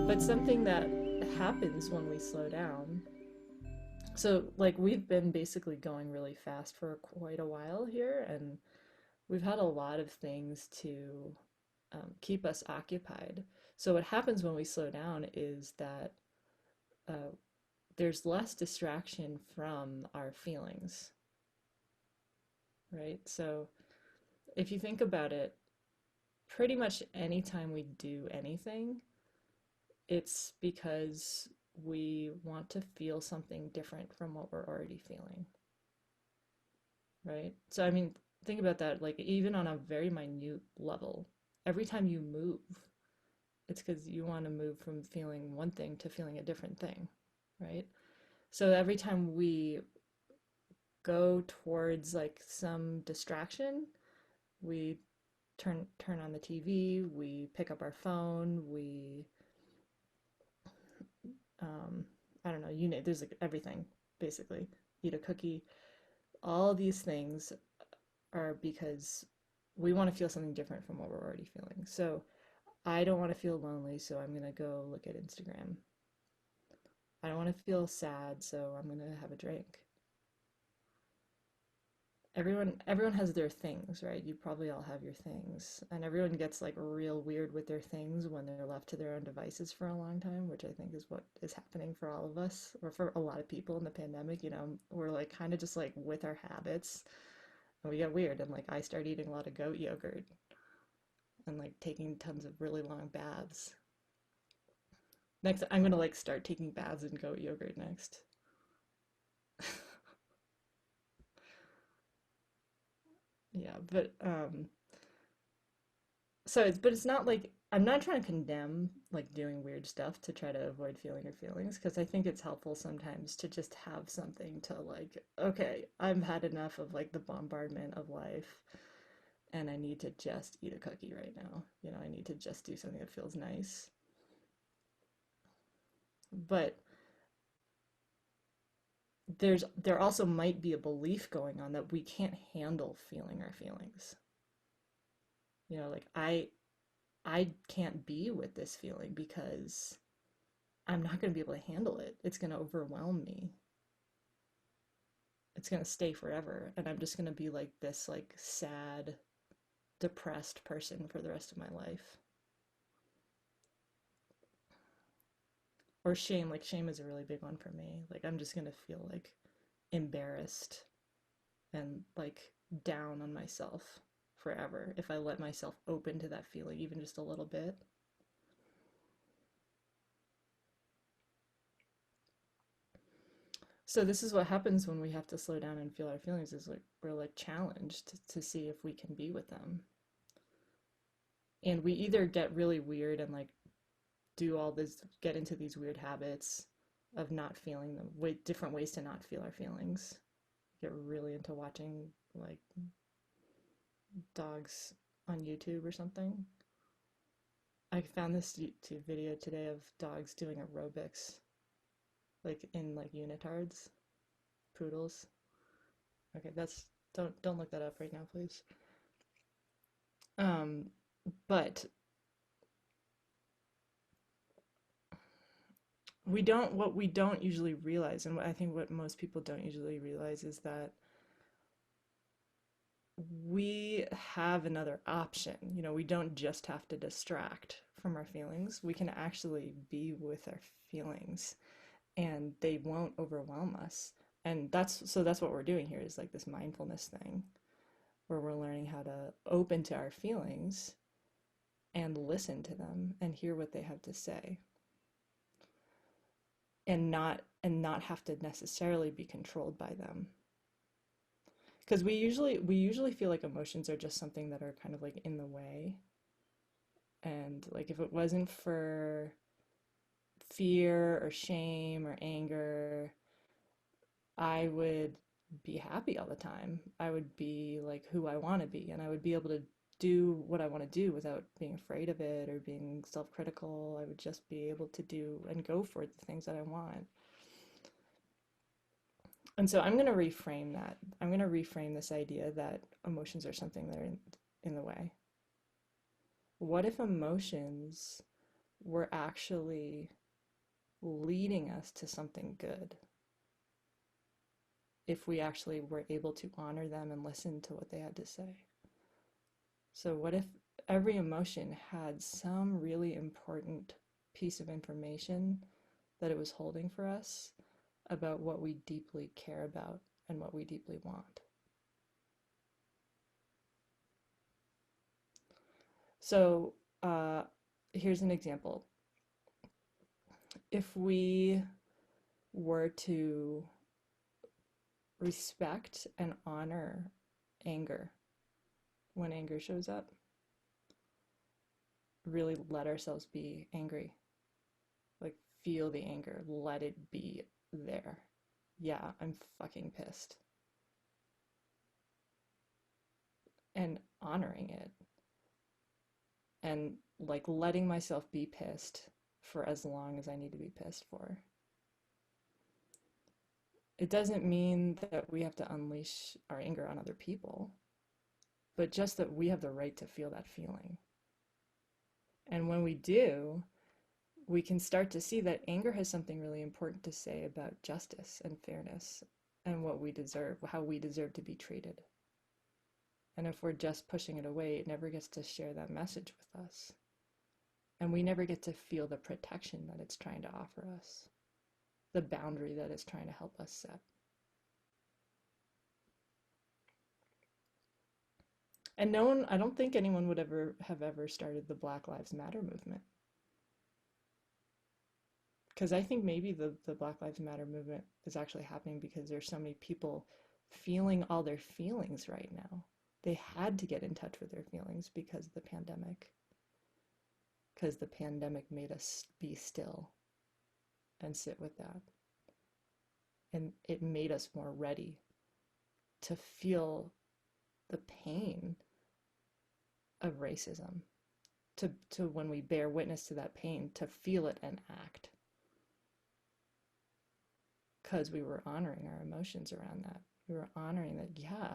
But something that happens when we slow down. So, like, we've been basically going really fast for quite a while here, and we've had a lot of things to keep us occupied. So, what happens when we slow down is that uh, there's less distraction from our feelings, right? So, if you think about it, pretty much anytime we do anything, it's because we want to feel something different from what we're already feeling, right? So, I mean, think about that, like, even on a very minute level, every time you move, it's because you want to move from feeling one thing to feeling a different thing, right? So, every time we go towards like some distraction, we turn on the TV, we pick up our phone, we um, I don't know, you know, there's like everything basically. Eat a cookie. All these things are because we want to feel something different from what we're already feeling. So I don't want to feel lonely, so I'm gonna go look at Instagram. I don't want to feel sad, so I'm gonna have a drink. Everyone has their things, right? You probably all have your things. And everyone gets like real weird with their things when they're left to their own devices for a long time, which I think is what is happening for all of us or for a lot of people in the pandemic, you know. We're like kind of just like with our habits and we get weird and like I start eating a lot of goat yogurt and like taking tons of really long baths. Next, I'm gonna like start taking baths in goat yogurt next. Yeah, but it's not like I'm not trying to condemn like doing weird stuff to try to avoid feeling your feelings because I think it's helpful sometimes to just have something to like, okay, I've had enough of like the bombardment of life and I need to just eat a cookie right now. You know, I need to just do something that feels nice. But there also might be a belief going on that we can't handle feeling our feelings. You know, like I can't be with this feeling because I'm not going to be able to handle it. It's going to overwhelm me. It's going to stay forever. And I'm just going to be like this, like, sad, depressed person for the rest of my life. Or shame. Like, shame is a really big one for me. Like, I'm just going to feel like embarrassed and like down on myself forever if I let myself open to that feeling even just a little bit. So this is what happens when we have to slow down and feel our feelings is like we're like challenged to see if we can be with them. And we either get really weird and like do all this get into these weird habits of not feeling them, different ways to not feel our feelings. Get really into watching like dogs on YouTube or something. I found this YouTube video today of dogs doing aerobics like in like unitards, poodles. Okay, that's don't look that up right now, please. Um, but what we don't usually realize, and what I think what most people don't usually realize is that we have another option. You know, we don't just have to distract from our feelings. We can actually be with our feelings and they won't overwhelm us. And that's what we're doing here is like this mindfulness thing where we're learning how to open to our feelings and listen to them and hear what they have to say and not have to necessarily be controlled by them because we usually feel like emotions are just something that are kind of like in the way, and like if it wasn't for fear or shame or anger, I would be happy all the time. I would be like who I want to be and I would be able to do what I want to do without being afraid of it or being self-critical. I would just be able to do and go for the things that I want. And so I'm going to reframe that. I'm going to reframe this idea that emotions are something that are in the way. What if emotions were actually leading us to something good if we actually were able to honor them and listen to what they had to say. So what if every emotion had some really important piece of information that it was holding for us about what we deeply care about and what we deeply want? So here's an example. If we were to respect and honor anger when anger shows up, really let ourselves be angry. Like, feel the anger, let it be there. Yeah, I'm fucking pissed. And honoring it. And like letting myself be pissed for as long as I need to be pissed for. It doesn't mean that we have to unleash our anger on other people, but just that we have the right to feel that feeling. And when we do, we can start to see that anger has something really important to say about justice and fairness and what we deserve, how we deserve to be treated. And if we're just pushing it away, it never gets to share that message with us. And we never get to feel the protection that it's trying to offer us, the boundary that it's trying to help us set. And no one, I don't think anyone would ever have ever started the Black Lives Matter movement. Because I think maybe the Black Lives Matter movement is actually happening because there's so many people feeling all their feelings right now. They had to get in touch with their feelings because of the pandemic. Because the pandemic made us be still and sit with that. And it made us more ready to feel the pain of racism, to when we bear witness to that pain, to feel it and act. Because we were honoring our emotions around that. We were honoring that, yeah,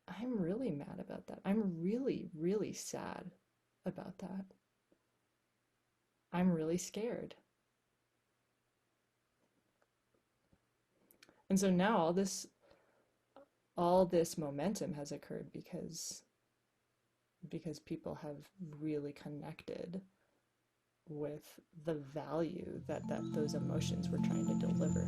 I'm really mad about that. I'm really, really sad about that. I'm really scared. And so now all this momentum has occurred because people have really connected with the value that those emotions were trying to deliver.